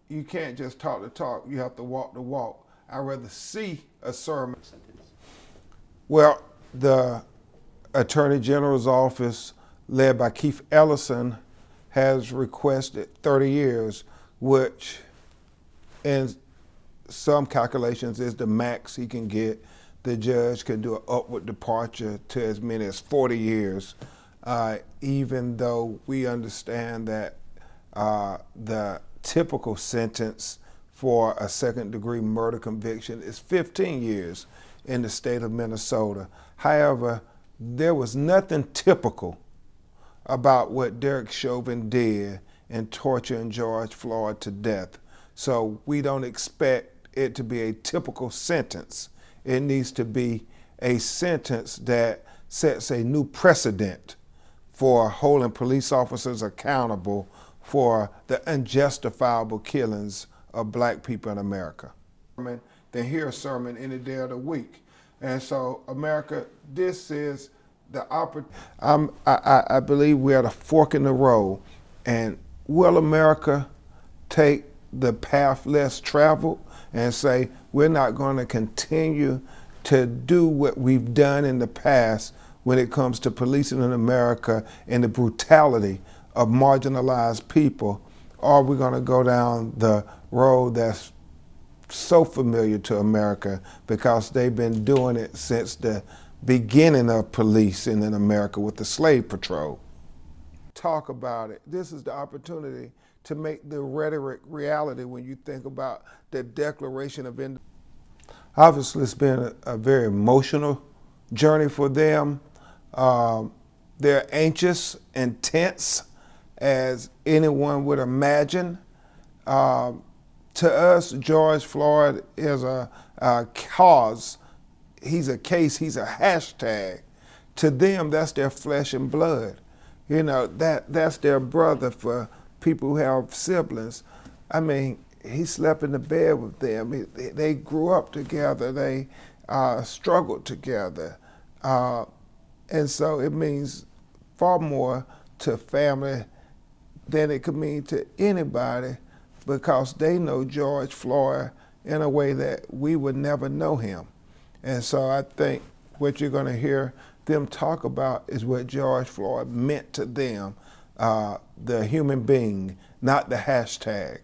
you can't just talk the talk, you have to walk the walk. I'd rather see a sermon. Well, the Attorney General's office, led by Keith Ellison, has requested 30 years, which in some calculations is the max he can get. The judge can do an upward departure to as many as 40 years, even though we understand that the typical sentence for a second-degree murder conviction is 15 years in the state of Minnesota. However, there was nothing typical about what Derek Chauvin did in torturing George Floyd to death. So we don't expect it to be a typical sentence. It needs to be a sentence that sets a new precedent for holding police officers accountable for the unjustifiable killings of black people in America. Then hear a sermon any day of the week. And so, America, this is the opportunity. I believe we're at a fork in the road. And will America take the path less traveled and say, we're not going to continue to do what we've done in the past when it comes to policing in America and the brutality of marginalized people? Or are we going to go down the road that's so familiar to America because they've been doing it since the beginning of policing in America with the slave patrol? Talk about it. This is the opportunity to make the rhetoric reality when you think about the Declaration of Independence. Obviously, it's been a very emotional journey for them. They're anxious and tense, as anyone would imagine. To us, George Floyd is a cause. He's a case, he's a hashtag. To them, that's their flesh and blood. You know, that's their brother for people who have siblings. I mean, he slept in the bed with them. They grew up together. They struggled together. And so it means far more to family than it could mean to anybody, because they know George Floyd in a way that we would never know him. And so I think what you're going to hear them talk about is what George Floyd meant to them, the human being, not the hashtag.